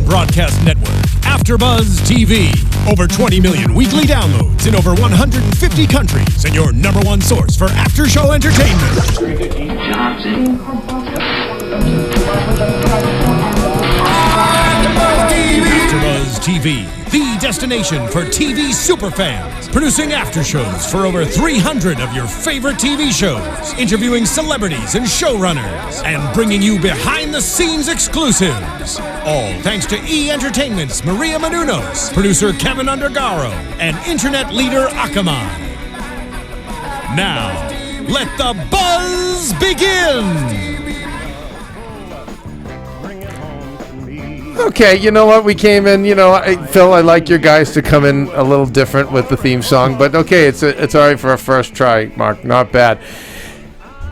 broadcast network, AfterBuzz TV. Over 20 million weekly downloads in over 150 countries, and your number one source for after-show entertainment. AfterBuzz TV, the destination for TV superfans, producing after shows for over 300 of your favorite TV shows, interviewing celebrities and showrunners, and bringing you behind-the-scenes exclusives. All thanks to E! Entertainment's Maria Menounos, producer Kevin Undergaro, and internet leader Akamai. Now, let the buzz begin! Okay, you know what? We came in, Phil, I like your guys to come in a little different with the theme song, but okay, it's all right for our first try, Mark. Not bad.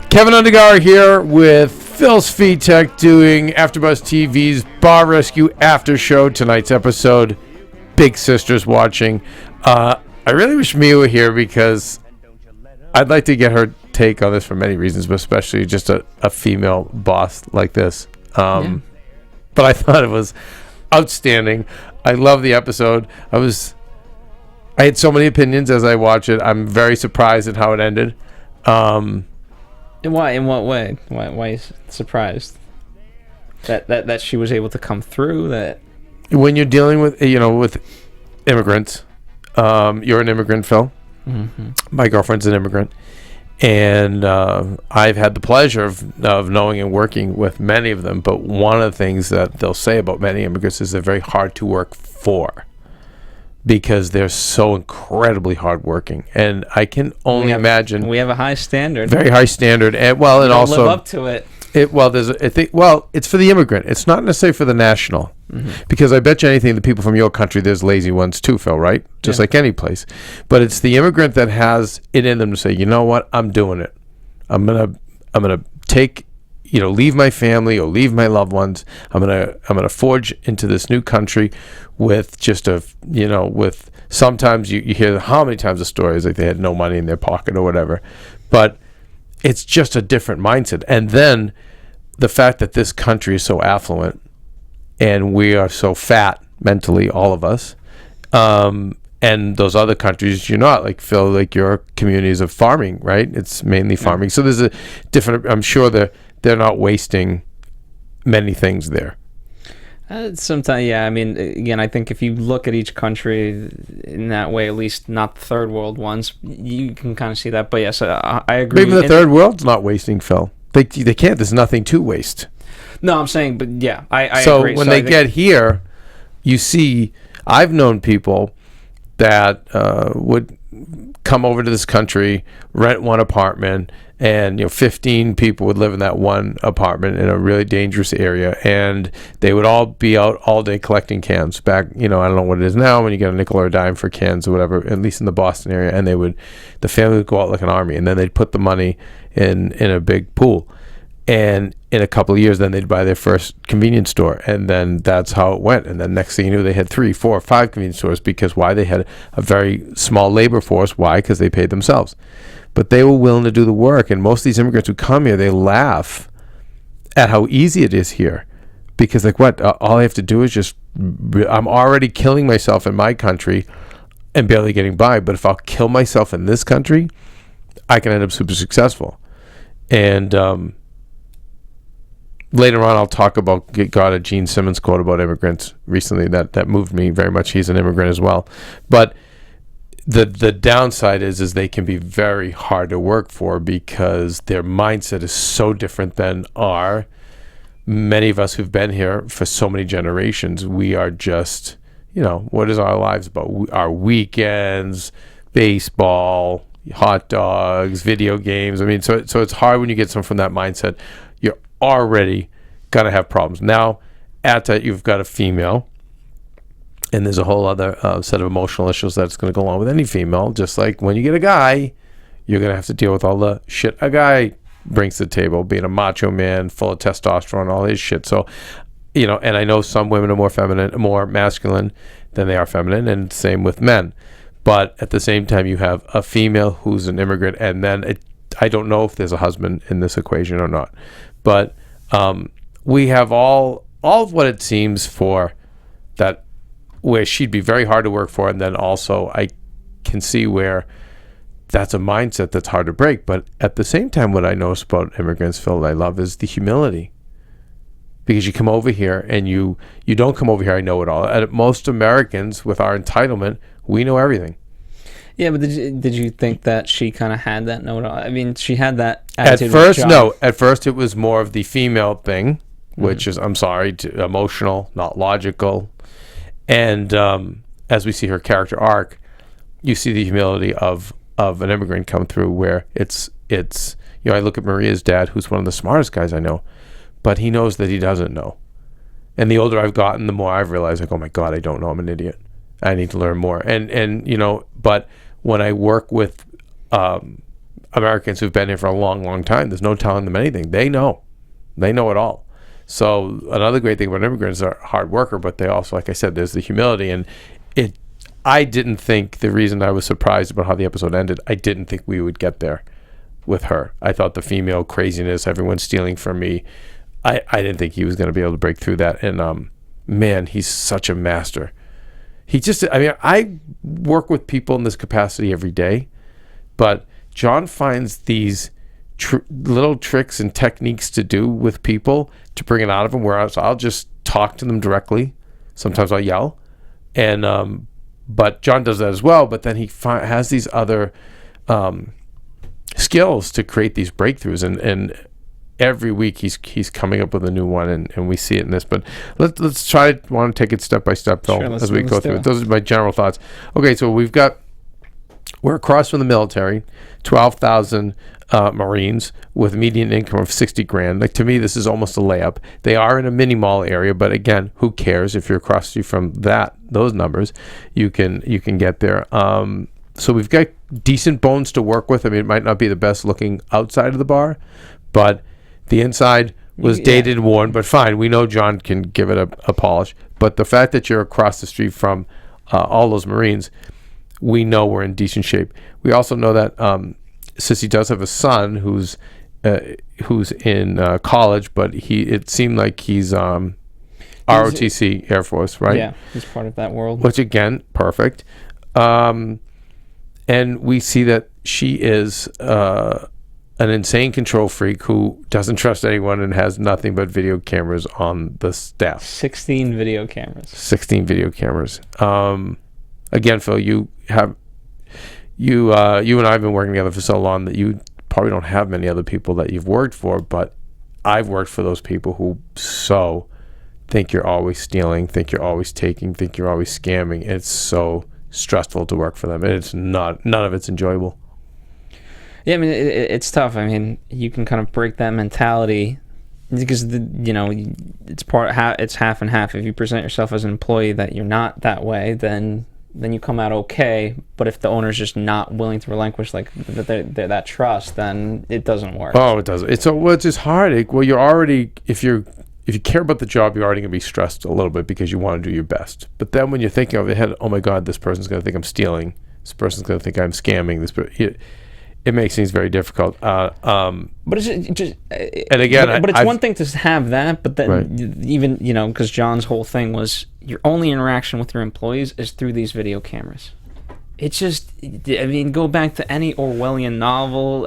Kevin Undergaro here with Phil Svitek doing AfterBuzz TV's Bar Rescue After Show. Tonight's episode, Big Sister's watching. I really wish Mia were here because I'd like to get her take on this for many reasons, but especially just a female boss like this. But I thought it was outstanding. I love the episode. I had so many opinions as I watched it. I'm very surprised at how it ended. Why? In what way? Why is surprised? That she was able to come through. That when you're dealing with with immigrants, you're an immigrant, Phil. Mm-hmm. My girlfriend's an immigrant. And I've had the pleasure of knowing and working with many of them. But one of the things that they'll say about many immigrants is they're very hard to work for because they're so incredibly hardworking. And I can only imagine. We have a high standard. Very high standard. And also live up to it. It's for the immigrant. It's not necessarily for the national. Mm-hmm. Because I bet you anything, the people from your country, there's lazy ones too, Phil, right? Just like any place. But it's the immigrant that has it in them to say, you know what, I'm doing it. I'm gonna take, leave my family or leave my loved ones. I'm gonna forge into this new country with just with sometimes you hear how many times the stories like they had no money in their pocket or whatever. But it's just a different mindset. And then the fact that this country is so affluent and we are so fat mentally, all of us, and those other countries, you're not, like Phil, like your communities of farming, right? It's mainly farming. So there's a different, I'm sure they're not wasting many things there. Sometimes, yeah. I mean, again, I think if you look at each country in that way, at least not the third world ones, you can kind of see that. But yes, I agree. Maybe the third world's not wasting, Phil. They can't. There's nothing to waste. No, I'm saying, but yeah, I So agree. when they get here, you see, I've known people that would come over to this country, rent one apartment, and 15 people would live in that one apartment in a really dangerous area, and they would all be out all day collecting cans. Back, I don't know what it is now when you get a nickel or a dime for cans or whatever, at least in the Boston area, and the family would go out like an army, and then they'd put the money in a big pool. And in a couple of years, then they'd buy their first convenience store. And then that's how it went. And then next thing you knew, they had 3, 4, 5 convenience stores because why? They had a very small labor force. Why? Because they paid themselves. But they were willing to do the work. And most of these immigrants who come here, they laugh at how easy it is here. Because like what? All I have to do is I'm already killing myself in my country and barely getting by. But if I'll kill myself in this country, I can end up super successful. And later on, I'll talk about, got a Gene Simmons quote about immigrants recently that moved me very much. He's an immigrant as well. But the downside is they can be very hard to work for because their mindset is so different than our. Many of us who've been here for so many generations, we are just, what is our lives about? Our weekends, baseball, hot dogs, video games. I mean, so it's hard when you get someone from that mindset. You're already gonna have problems. Now, at that, you've got a female, and there's a whole other set of emotional issues that's going to go along with any female. Just like when you get a guy, you're going to have to deal with all the shit a guy brings to the table, being a macho man, full of testosterone, all his shit. So, and I know some women are more feminine, more masculine than they are feminine, and same with men. But at the same time, you have a female who's an immigrant, and then I don't know if there's a husband in this equation or not. But we have all of what it seems for that where she'd be very hard to work for, and then also I can see where that's a mindset that's hard to break. But at the same time, what I notice about immigrants, Phil, that I love is the humility. Because you come over here and you don't come over here, I know it all. Most Americans, with our entitlement, we know everything. Yeah, but did you think that she kind of had that note? I mean, she had that attitude. At first, no. At first, it was more of the female thing, which is, I'm sorry, emotional, not logical. And as we see her character arc, you see the humility of an immigrant come through, where it's I look at Maria's dad, who's one of the smartest guys I know, but he knows that he doesn't know. And the older I've gotten, the more I've realized, like, oh my God, I don't know. I'm an idiot. I need to learn more. And but when I work with Americans who've been here for a long, long time, there's no telling them anything. They know it all. So another great thing about immigrants are hard worker, but they also, like I said, there's the humility. And I didn't think, the reason I was surprised about how the episode ended, I didn't think we would get there with her. I thought the female craziness, everyone stealing from me, I didn't think he was going to be able to break through that. And man, he's such a master. I work with people in this capacity every day, but John finds these little tricks and techniques to do with people to bring it out of them, whereas I'll just talk to them directly. Sometimes I'll yell. And but John does that as well, but then he has these other skills to create these breakthroughs, and every week he's coming up with a new one, and we see it in this. But let's want to take it step by step, Phil, as we go through it. Those are my general thoughts. Okay, so we're across from the military, 12,000 Marines with a median income of 60 grand. Like, to me, this is almost a layup. They are in a mini mall area, but again, who cares? If you're across from those numbers, you can get there. So we've got decent bones to work with. I mean, it might not be the best looking outside of the bar, but the inside was dated and worn, but fine. We know John can give it a polish. But the fact that you're across the street from all those Marines, we know we're in decent shape. We also know that Sissy does have a son who's in college, but it seemed like he's ROTC Air Force, right? Yeah, he's part of that world. Which, again, perfect. And we see that she is an insane control freak who doesn't trust anyone and has nothing but video cameras on the staff. 16 video cameras. 16 video cameras. Again, Phil, you and I have been working together for so long that you probably don't have many other people that you've worked for, but I've worked for those people who think you're always stealing, think you're always taking, think you're always scamming. It's so stressful to work for them, and it's not. None of it's enjoyable. Yeah, I mean, it's tough. I mean, you can kind of break that mentality because it's half and half. If you present yourself as an employee that you're not that way, then you come out okay. But if the owner's just not willing to relinquish that trust, then it doesn't work. Oh, it doesn't. It's just hard. You're already, if you care about the job, you're already going to be stressed a little bit because you want to do your best. But then when you're thinking of it ahead, oh my God, this person's going to think I'm stealing. This person's going to think I'm scamming. It makes things very difficult. But it's just and again, but it's one thing to have that, but then right. Even because John's whole thing was your only interaction with your employees is through these video cameras. It's just, I mean, go back to any Orwellian novel.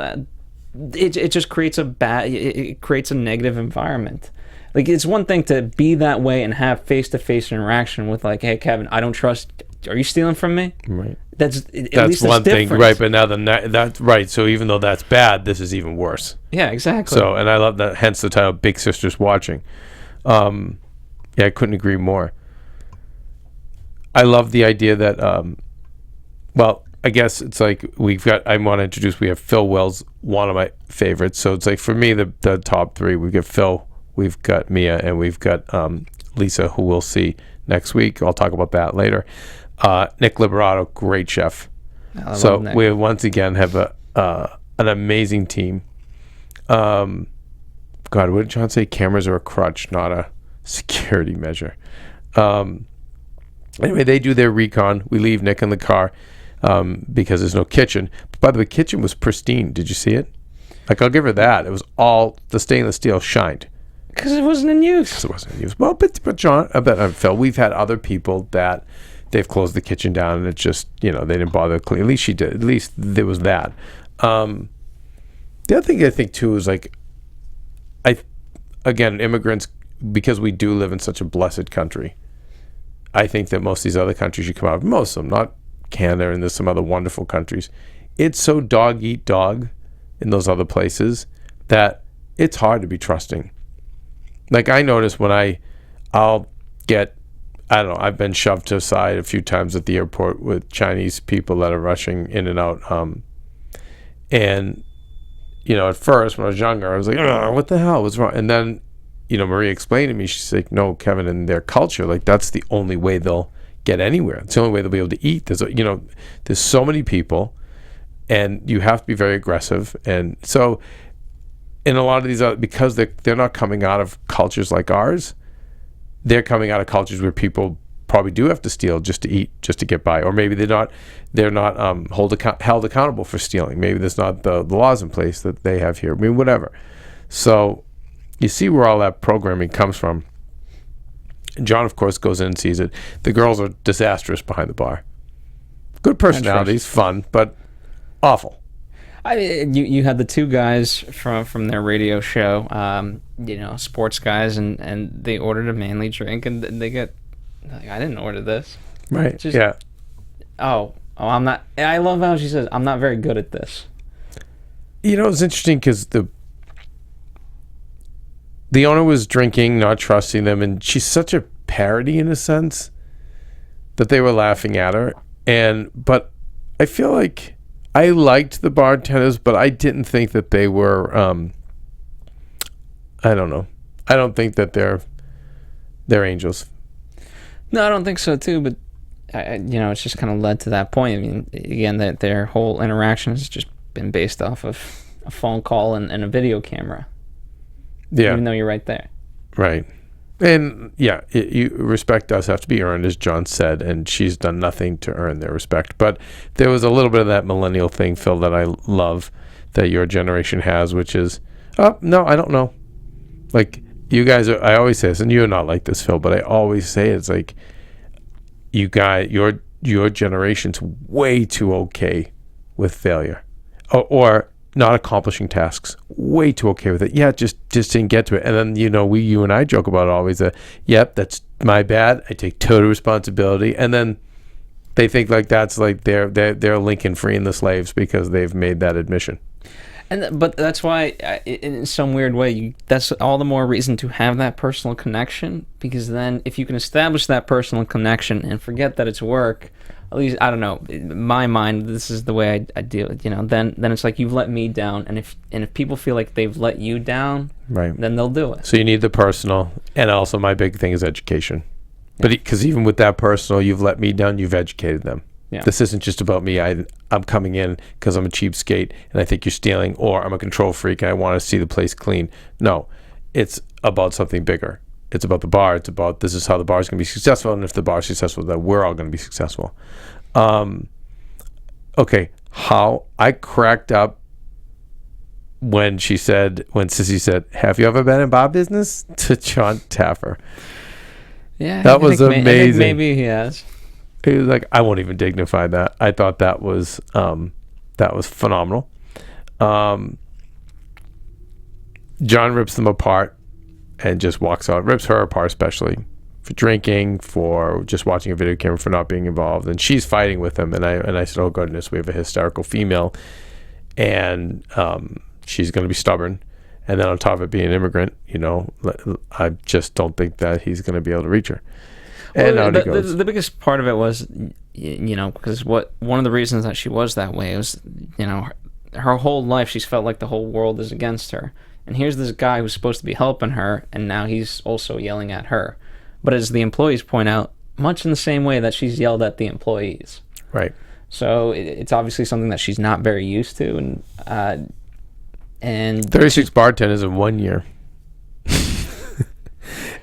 It just creates it creates a negative environment. Like, it's one thing to be that way and have face-to-face interaction with, like, hey, Kevin, I don't trust. Are you stealing from me? Right. That's one thing, right? But now that's right. So even though that's bad, this is even worse. Yeah, exactly. So, and I love that. Hence the title, "Big Sister's Watching." Yeah, I couldn't agree more. I love the idea that. Well, I guess it's like I want to introduce. We have Phil Wells, one of my favorites. So it's like, for me, the top three. We've got Phil, we've got Mia, and we've got Lisa, who we'll see next week. I'll talk about that later. Nick Liberato, great chef. So we once again have an amazing team. God, what did John say? Cameras are a crutch, not a security measure. Anyway, they do their recon. We leave Nick in the car because there's no kitchen. But by the way, the kitchen was pristine. Did you see it? Like, I'll give her that. It was all, the stainless steel shined. Because it wasn't in use. Because it wasn't in use. Well, but John, Phil, we've had other people that they've closed the kitchen down and it's just, they didn't bother to clean. At least she did. At least there was that. The other thing I think too is like, again, immigrants, because we do live in such a blessed country, I think that most of these other countries you come out of, most of them, not Canada, and there's some other wonderful countries, it's so dog eat dog in those other places that it's hard to be trusting. Like I notice when I'll get, I don't know, I've been shoved to the side a few times at the airport with Chinese people that are rushing in and out. And, at first when I was younger, I was like, oh, what the hell was wrong? And then, Marie explained to me, she's like, no, Kevin, in their culture, like that's the only way they'll get anywhere. It's the only way they'll be able to eat. There's so many people and you have to be very aggressive. And so in a lot of these, because they're not coming out of cultures like ours, they're coming out of cultures where people probably do have to steal just to eat, just to get by, or maybe they're not held accountable for stealing. Maybe there's not the laws in place that they have here. I mean, whatever. So you see where all that programming comes from. John, of course, goes in and sees it. The girls are disastrous behind the bar. Good personalities, fun, but awful. You had the two guys from their radio show, sports guys, and they ordered a manly drink, and they get, like, I didn't order this. Right. Yeah. Oh, I'm not. I love how she says, I'm not very good at this. It's interesting because the owner was drinking, not trusting them, and she's such a parody in a sense that they were laughing at her. But I feel like I liked the bartenders, but I didn't think that they were. I don't know. I don't think that they're angels. No, I don't think so too. But it's just kind of led to that point. I mean, again, that their whole interaction has just been based off of a phone call and a video camera. Yeah. Even though you're right there. Right. And yeah, respect does have to be earned, as John said, and she's done nothing to earn their respect. But there was a little bit of that millennial thing, Phil, that I love that your generation has, which is, oh, no, I don't know. Like, you guys are, I always say this, and you're not like this, Phil, but I always say it's like, you guys, your generation's way too okay with failure. Or not accomplishing tasks, way too okay with it. Yeah, just didn't get to it. And then you and I joke about it always. Yep, that's my bad. I take total responsibility. And then they think like that's like they're Lincoln freeing the slaves because they've made that admission. But that's why, in some weird way, that's all the more reason to have that personal connection, because then if you can establish that personal connection and forget that it's work, at least, I don't know, in my mind, this is the way I deal with it, then it's like you've let me down, and if people feel like they've let you down, right, then they'll do it. So you need the personal, and also my big thing is education. Yeah. But because even with that personal, you've let me down, you've educated them. Yeah. This isn't just about me. I'm coming in because I'm a cheapskate and I think you're stealing, or I'm a control freak and I want to see the place clean. No, it's about something bigger. It's about the bar. It's about this is how the bar is going to be successful, and if the bar is successful, then we're all going to be successful. Okay, how I cracked up when Sissy said, "Have you ever been in bar business?" to John Taffer. Yeah, that was amazing. I think maybe he has. He was like, I won't even dignify that. I thought that was phenomenal. John rips them apart and just walks out. Rips her apart, especially for drinking, for just watching a video camera, for not being involved. And she's fighting with him. And I said, oh goodness, we have a hysterical female, and she's going to be stubborn. And then on top of it being an immigrant, I just don't think that he's going to be able to reach her. And well, the biggest part of it was, because one of the reasons that she was that way was, her whole life she's felt like the whole world is against her. And here's this guy who's supposed to be helping her, and now he's also yelling at her. But as the employees point out, much in the same way that she's yelled at the employees. Right. So it's obviously something that she's not very used to. And 36 bartenders in 1 year.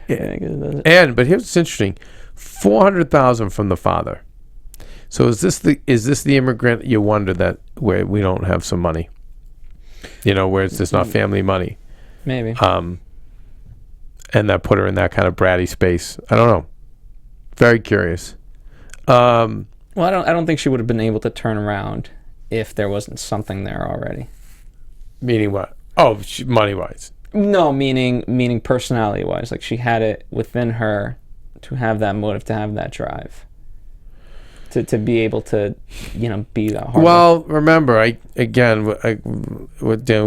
Yeah. But here's what's interesting: $400,000 from the father. So is this the immigrant you wonder that where we don't have some money? Where it's just not family money. Maybe. and that put her in that kind of bratty space. I don't know. Very curious. Well, I don't think she would have been able to turn around if there wasn't something there already. Meaning what? Oh, money wise. No, meaning personality wise. Like, she had it within her to have that motive, to have that drive, to be able to, be that hard. Well, remember, we're dealing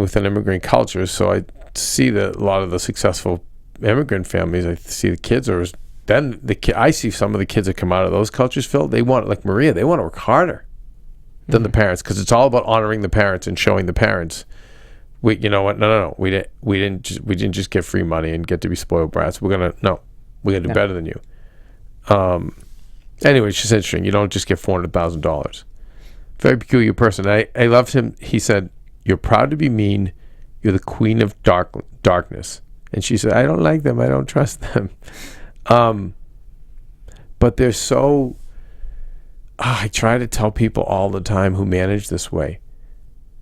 with an immigrant culture, so I see that a lot of the successful immigrant families, I see the kids are. Then I see some of the kids that come out of those cultures, Phil. They want, like Maria, they want to work harder than the parents, because it's all about honoring the parents and showing the parents. You know what? No. We didn't just get free money and get to be spoiled brats. We're gonna do better than you. Anyway, it's just interesting. You don't just get $400,000. Very peculiar person. I loved him. He said, "You're proud to be mean. You're the queen of darkness." And she said, "I don't like them. I don't trust them." But they're so. I try to tell people all the time who manage this way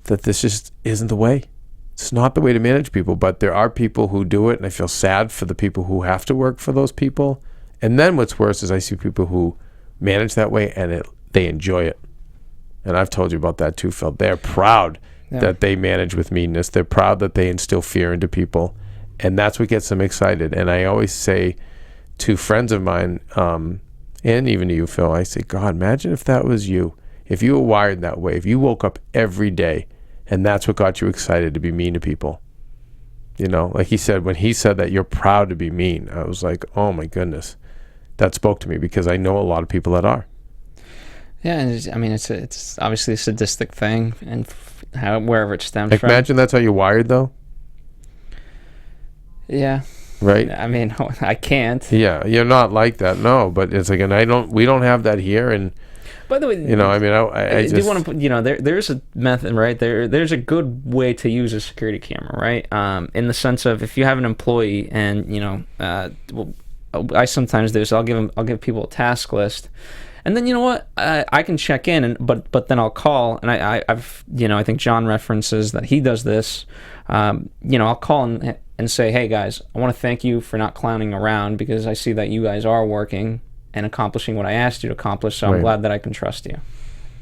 that this just isn't the way. It's not the way to manage people, but there are people who do it, and I feel sad for the people who have to work for those people. And then what's worse is I see people who manage that way and they enjoy it. And I've told you about that too, Phil. They're proud that they manage with meanness. They're proud that they instill fear into people. And that's what gets them excited. And I always say to friends of mine, and even to you, Phil, I say, God, imagine if that was you. If you were wired that way, if you woke up every day and that's what got you excited to be mean to people. Like he said, when he said that you're proud to be mean, I was like, oh my goodness. That spoke to me, because I know a lot of people that are. Yeah, and it's obviously a sadistic thing, and wherever it stems from. Imagine that's how you're wired, though. Yeah. Right. I mean, I can't. Yeah, you're not like that, no. But it's like, and we don't have that here, and. By the way, I do want to put, there's a method, right? There's a good way to use a security camera, right? In the sense of, if you have an employee, and I sometimes do, so I'll give people a task list, and then I can check in, but then I'll call, and I've I think John references that he does this. I'll call and say, hey guys, I want to thank you for not clowning around, because I see that you guys are working and accomplishing what I asked you to accomplish, so I'm glad that I can trust you.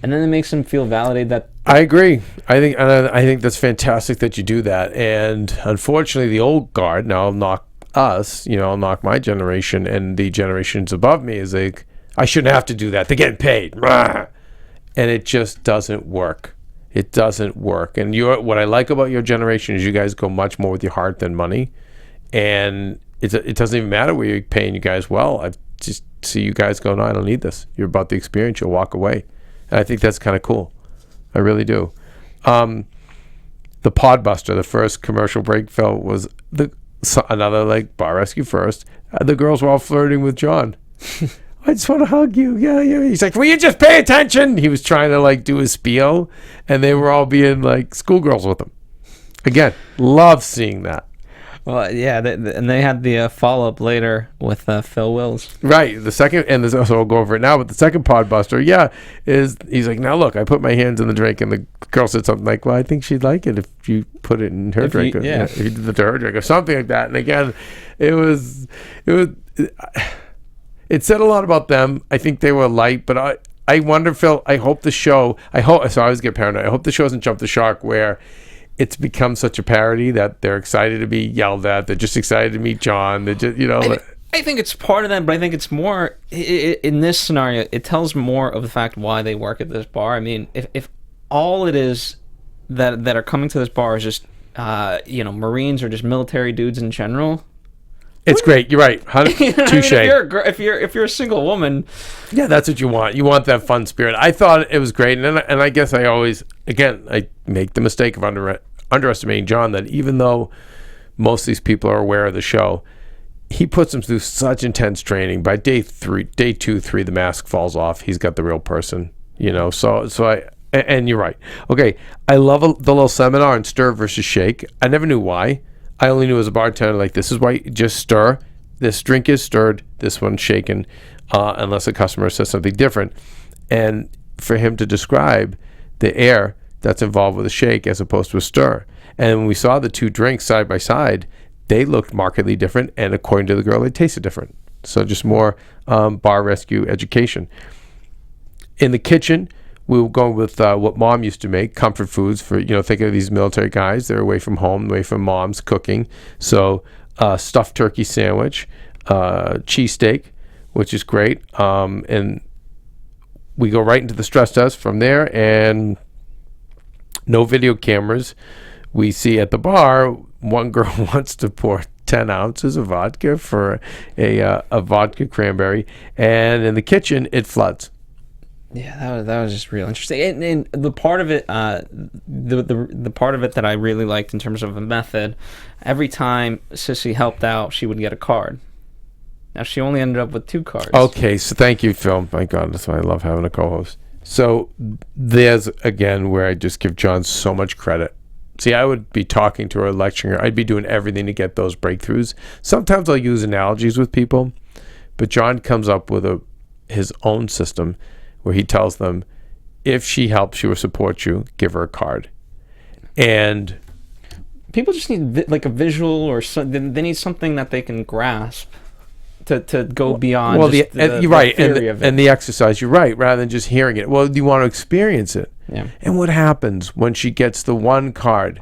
And then it makes them feel validated. That I agree. I think that's fantastic that you do that. And unfortunately, the old guard, now I'll knock us, I'll knock my generation and the generations above me, is like, I shouldn't have to do that. They're getting paid. And it just doesn't work. It doesn't work. And what I like about your generation is you guys go much more with your heart than money. And it doesn't even matter where you're paying you guys well. I just see you guys go, no, I don't need this. You're about the experience. You'll walk away. And I think that's kind of cool. I really do. The Podbuster, the first commercial break, Phil, was another like bar rescue first. The girls were all flirting with John. I just want to hug you. Yeah. He's like, will you just pay attention? He was trying to like do his spiel, and they were all being like schoolgirls with him. Again, love seeing that. Well, yeah, and they had the follow-up later with Phil Wills. Right, the second, and this also, I'll go over it now, but the second Podbuster, he's like, now look, I put my hands in the drink, and the girl said something like, well, I think she'd like it if you put it in her drink. If you did it to her drink, or something like that. And again, it said a lot about them. I think they were light, but I wonder, Phil, I hope the show, so I always get paranoid, I hope the show doesn't jump the shark where it's become such a parody that they're excited to be yelled at. They're just excited to meet John. They're just, I think it's part of that, but I think it's more, in this scenario, it tells more of the fact why they work at this bar. I mean, if all it is that are coming to this bar is just, Marines or just military dudes in general. It's great. You're right. Touche. If you're a single woman, yeah, that's what you want. You want that fun spirit. I thought it was great, and I guess I always, again, I make the mistake of underestimating John. That even though most of these people are aware of the show, he puts them through such intense training. By day 2, 3, the mask falls off. He's got the real person. And you're right. Okay, I love the little seminar on stir versus shake. I never knew why. I only knew as a bartender, like, this is why you just stir. This drink is stirred. This one's shaken, unless a customer says something different. And for him to describe the air that's involved with a shake as opposed to a stir. And when we saw the two drinks side by side, they looked markedly different, and according to the girl, they tasted different. So just more bar rescue education. In the kitchen, we were going with what Mom used to make, comfort foods for, think of these military guys. They're away from home, away from Mom's cooking. So stuffed turkey sandwich, cheesesteak, which is great. And we go right into the stress test from there, and no video cameras. We see at the bar, one girl wants to pour 10 ounces of vodka for a vodka cranberry, and in the kitchen, it floods. Yeah, that was just real interesting. And the part of it, the part of it that I really liked in terms of the method, every time Sissy helped out, she would get a card. Now, she only ended up with 2 cards. Okay, so thank you, Phil. My God, that's why I love having a co-host. So there's, again, where I just give John so much credit. See, I would be talking to her, lecturing her. I'd be doing everything to get those breakthroughs. Sometimes I'll use analogies with people, but John comes up with his own system where he tells them, if she helps you or supports you, give her a card. And people just need like a visual or something. They need something that they can grasp to go beyond. Well, you're right, and the exercise. You're right. Rather than just hearing it, well, you want to experience it. Yeah. And what happens when she gets the one card?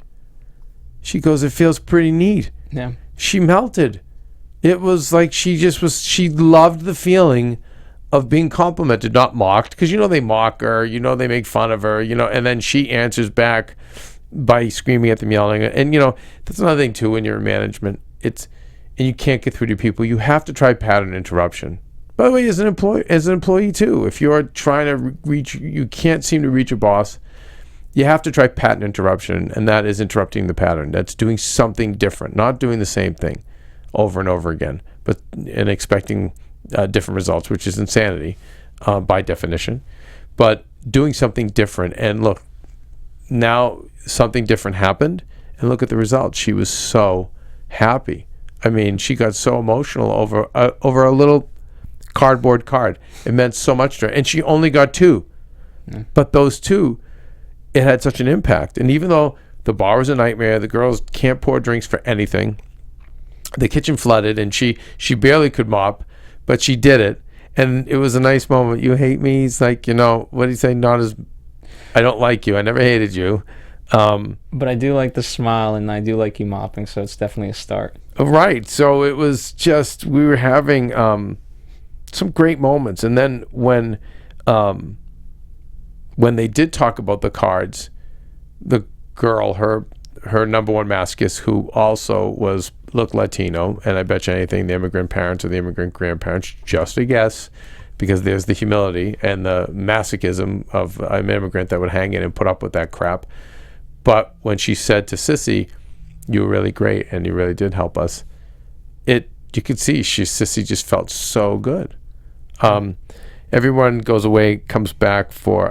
She goes, it feels pretty neat. Yeah. She melted. It was like she loved the feeling of being complimented, not mocked, because they mock her, they make fun of her, and then she answers back by screaming at them, yelling, and that's another thing too. When you're in management, and you can't get through to people, you have to try pattern interruption. By the way, as an employee too, if you're trying to you can't seem to reach a boss, you have to try pattern interruption, and that is interrupting the pattern. That's doing something different, not doing the same thing over and over again, and expecting different results, which is insanity by definition. But doing something different, and look, now something different happened, and look at the results. She was so happy. I mean, she got so emotional over a little cardboard card. It meant so much to her, and she only got 2. But those 2, it had such an impact. And even though the bar was a nightmare, the girls can't pour drinks for anything, the kitchen flooded, and she barely could mop, but she did it, and it was a nice moment. You hate me? He's like, what did he say? Not as, I don't like you. I never hated you. But I do like the smile, and I do like you mopping, so it's definitely a start. Right. So it was just, we were having some great moments. And then when they did talk about the cards, the girl, her number one masochist, who also looked Latino, and I bet you anything, the immigrant parents or the immigrant grandparents, just a guess, because there's the humility and the masochism of an immigrant that would hang in and put up with that crap. But when she said to Sissy, you were really great and you really did help us, you could see Sissy just felt so good. Everyone goes away, comes back for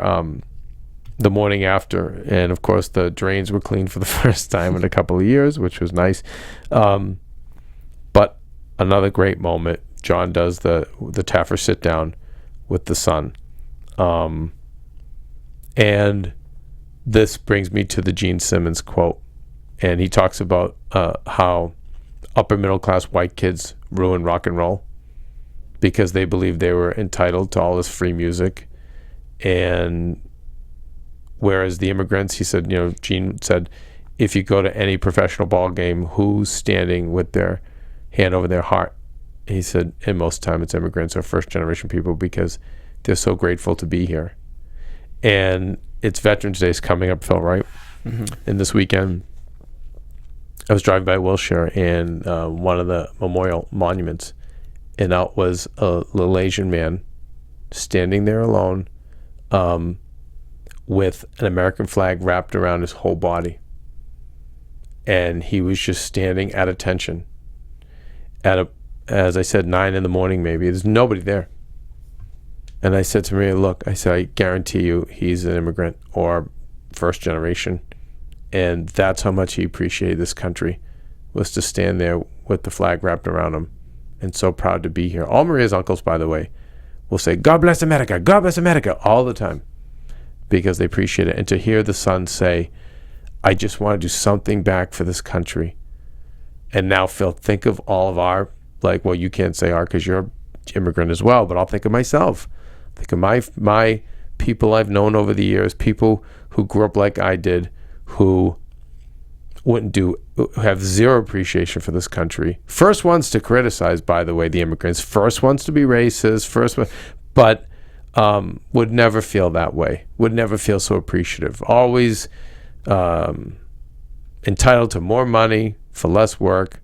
the morning after, and of course the drains were cleaned for the first time in a couple of years, which was nice. But another great moment, John does the Taffer sit down with the son, and this brings me to the Gene Simmons quote, and he talks about how upper middle class white kids ruin rock and roll because they believed they were entitled to all this free music, and whereas the immigrants, he said, Gene said, if you go to any professional ball game, who's standing with their hand over their heart? He said, and most of the time it's immigrants or first generation people because they're so grateful to be here. And it's Veterans Day is coming up, Phil, right? Mm-hmm. And this weekend, I was driving by Wilshire and one of the memorial monuments, and out was a little Asian man standing there alone with an American flag wrapped around his whole body. And he was just standing at attention as I said, 9 a.m. maybe. There's nobody there. And I said to Maria, look, I guarantee you he's an immigrant or first generation. And that's how much he appreciated this country, was to stand there with the flag wrapped around him and so proud to be here. All Maria's uncles, by the way, will say, God bless America, all the time because they appreciate it. And to hear the son say, I just want to do something back for this country. And now, Phil, think of all of our, like, well, you can't say our because you're immigrant as well, but I'll think of myself. Think of my people I've known over the years, people who grew up like I did, who have zero appreciation for this country. First ones to criticize, by the way, the immigrants. First ones to be racist. But would never feel that way. Would never feel so appreciative. Always entitled to more money for less work.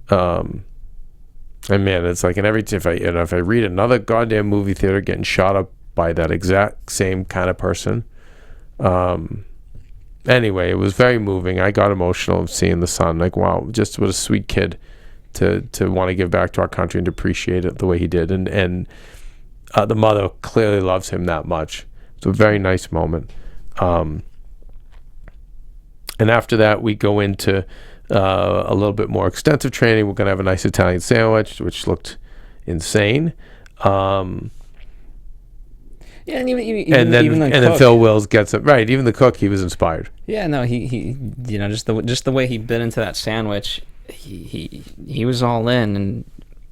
And man, it's like if I read another goddamn movie theater getting shot up by that exact same kind of person. Anyway, it was very moving. I got emotional seeing the son. Like, wow, just what a sweet kid to want to give back to our country and to appreciate it the way he did. And the mother clearly loves him that much. It's a very nice moment. And after that, we go into a little bit more extensive training. We're going to have a nice Italian sandwich, which looked insane. Yeah, and even then Phil Wills gets it right. Even the cook, he was inspired. Yeah, no, he just the way he bit into that sandwich, he was all in,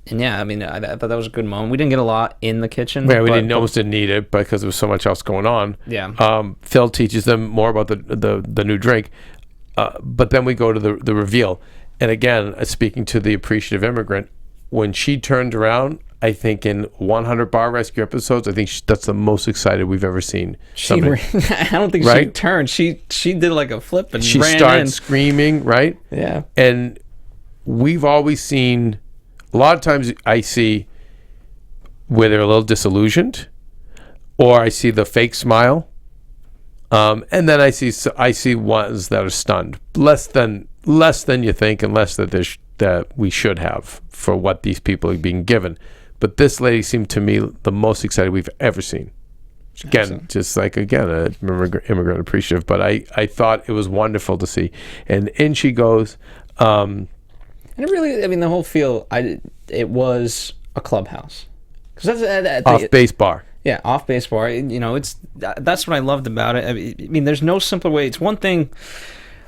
and yeah, I mean, I thought that was a good moment. We didn't get a lot in the kitchen. Yeah, we almost didn't need it because there was so much else going on. Yeah. Phil teaches them more about the new drink, but then we go to the reveal, and again, speaking to the appreciative immigrant, when she turned around. I think in 100 bar rescue episodes, I think that's the most excited we've ever seen. I don't think she turned. She did like a flip and she ran started in. Screaming, right? Yeah. And we've always seen, a lot of times I see where they're a little disillusioned, or I see the fake smile, and then I see ones that are stunned, less than you think, and less that we should have for what these people are being given. But this lady seemed to me the most excited we've ever seen. Again, just like, an immigrant appreciative. But I thought it was wonderful to see. And in she goes. And it really, I mean, the whole feel, it was a clubhouse. Because that's off-base bar. Yeah, off-base bar. That's what I loved about it. I mean, there's no simpler way. It's one thing.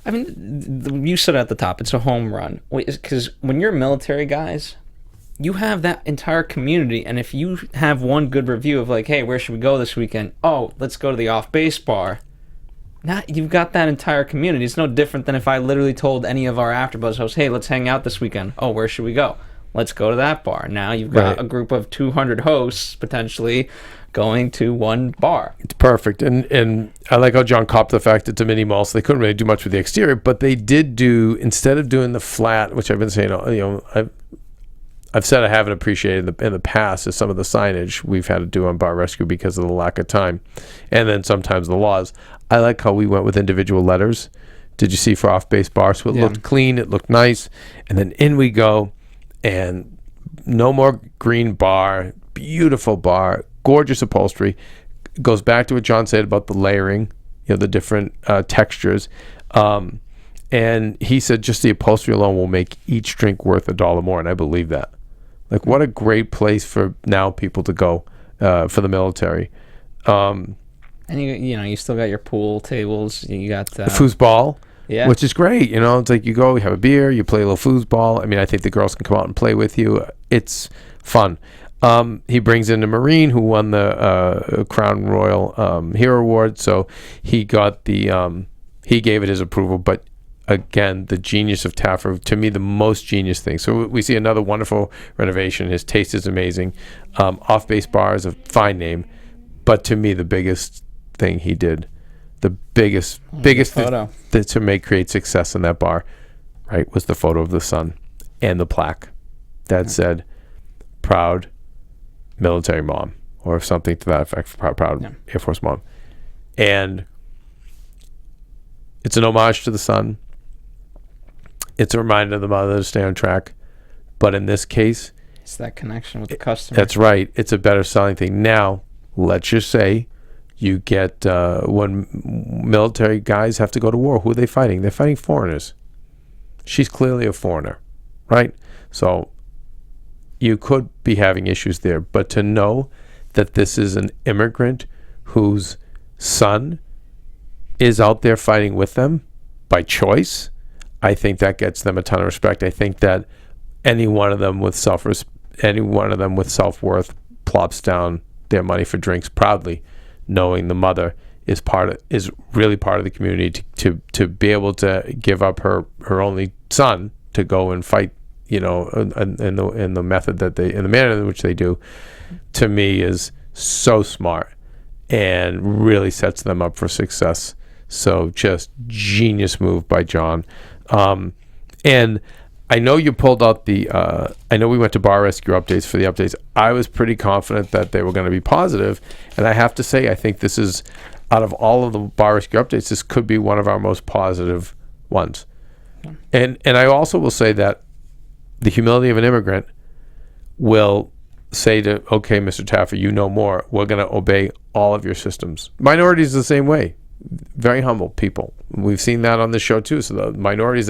I mean, you said at the top, it's a home run. Because when you're military guys, you have that entire community, and if you have one good review of like, hey, where should we go this weekend? Oh, let's go to the off-base bar. Now you've got that entire community. It's no different than if I literally told any of our AfterBuzz hosts, hey, let's hang out this weekend. Oh, where should we go? Let's go to that bar. Now you've got a group of 200 hosts potentially going to one bar. It's perfect. And I like how John copped the fact it's a mini mall, so they couldn't really do much with the exterior, but they did do, instead of doing the flat, which I've been saying, I've said I haven't appreciated in the past is some of the signage we've had to do on Bar Rescue because of the lack of time, and then sometimes the laws. I like how we went with individual letters. Did you see for off-base bar? So it looked clean, it looked nice, and then in we go, and no more green bar, beautiful bar, gorgeous upholstery. Goes back to what John said about the layering, the different textures. And he said just the upholstery alone will make each drink worth $1 more, and I believe that. Like, what a great place for now people to go for the military. And you still got your pool tables. You got the foosball, which is great. It's like you go, you have a beer, you play a little foosball. I mean, I think the girls can come out and play with you. It's fun. He brings in a Marine who won the Crown Royal Hero Award, so he got he gave it his approval. But again, the genius of Taffer, to me, the most genius thing. So we see another wonderful renovation. His taste is amazing. Off-base bar is a fine name, but to me, the biggest thing he did, the biggest photo to create success in that bar, right, was the photo of the son and the plaque that said, "Proud military mom," or something to that effect. Proud Air Force mom. And it's an homage to the son. It's a reminder of the mother to stay on track. But in this case, it's that connection with the customer. That's right. It's a better selling thing. Now, let's just say you get when military guys have to go to war, who are they fighting? They're fighting foreigners. She's clearly a foreigner, right? So you could be having issues there. But to know that this is an immigrant whose son is out there fighting with them by choice, I think that gets them a ton of respect. I think that any one of them with self-worth plops down their money for drinks proudly, knowing the mother is really part of the community to be able to give up her only son to go and fight, in the method in the manner in which they do, to me is so smart and really sets them up for success. So just genius move by John. And I know you pulled out I know we went to Bar Rescue updates for the updates. I was pretty confident that they were going to be positive. And I have to say, I think this is, out of all of the Bar Rescue updates, this could be one of our most positive ones. And I also will say that the humility of an immigrant will say to, okay, Mr. Taffer, you know more. We're going to obey all of your systems. Minorities the same way. Very humble people. We've seen that on the show too. So the minorities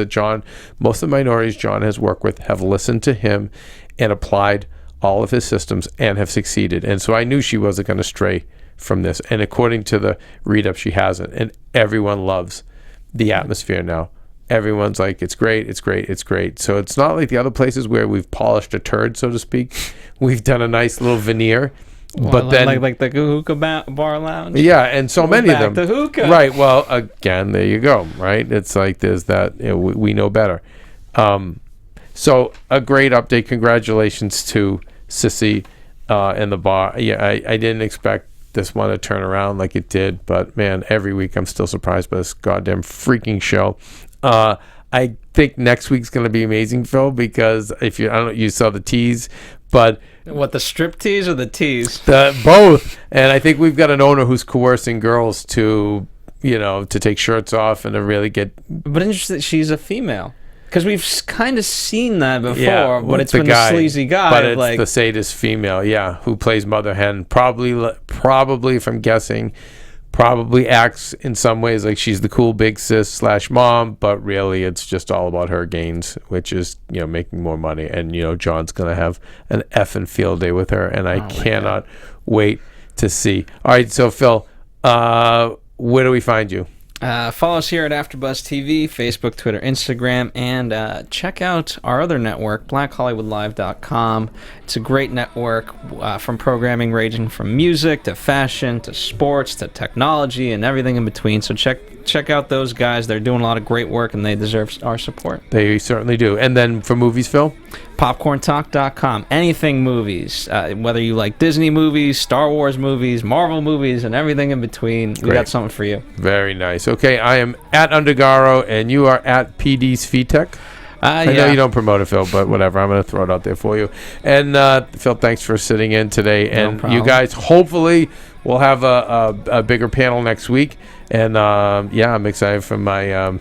most of the minorities John has worked with have listened to him and applied all of his systems and have succeeded. And so I knew she wasn't going to stray from this. And according to the read-up, she hasn't. And everyone loves the atmosphere now. Everyone's like, it's great, it's great, it's great. So it's not like the other places where we've polished a turd, so to speak. We've done a nice little veneer. But then, like the hookah bar lounge. Yeah, and so many of them. The hookah. Right. Well, again, there you go. Right. It's like there's that. We know better. So a great update. Congratulations to Sissy and the bar. Yeah, I didn't expect this one to turn around like it did, but man, every week I'm still surprised by this goddamn freaking show. I think next week's going to be amazing, Phil, because I don't know, you saw the tease, but what, the strip tease or the tease? Both. And I think we've got an owner who's coercing girls to take shirts off and to really get. But interesting, she's a female. Because we've kind of seen that before, yeah, but it's been the sleazy guy. But it's the sadist female, yeah, who plays Mother Hen. Probably, if I'm guessing, probably acts in some ways like she's the cool big sis / mom, but really it's just all about her gains, which is, making more money. And, John's going to have an effing field day with her, and I cannot wait to see. All right, so Phil, where do we find you? Follow us here at AfterBuzz TV, Facebook, Twitter, Instagram, and check out our other network, BlackHollywoodLive.com. It's a great network from programming ranging from music to fashion to sports to technology and everything in between. So check out those guys. They're doing a lot of great work, and they deserve our support. They certainly do. And then for movies, Phil? PopcornTalk.com. Anything movies. Whether you like Disney movies, Star Wars movies, Marvel movies, and everything in between, we got something for you. Very nice. Okay, I am at Undergaro, and you are at PD's VTech. I know you don't promote it, Phil, but whatever. I'm going to throw it out there for you. And Phil, thanks for sitting in today. And you guys, hopefully, we'll have a bigger panel next week. And I'm excited for my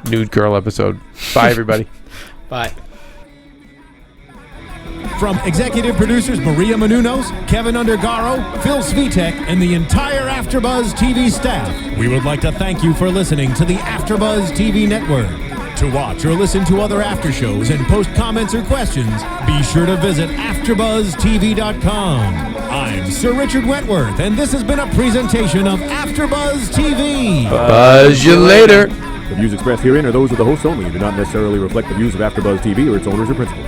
nude girl episode. Bye, everybody. Bye. From executive producers Maria Menounos, Kevin Undergaro, Phil Svitek, and the entire AfterBuzz TV staff, we would like to thank you for listening to the AfterBuzz TV network. To watch or listen to other after shows and post comments or questions, be sure to visit AfterBuzzTV.com. I'm Sir Richard Wentworth, and this has been a presentation of AfterBuzz TV. Buzz you later. The views expressed herein are those of the hosts only and do not necessarily reflect the views of AfterBuzz TV or its owners or principals.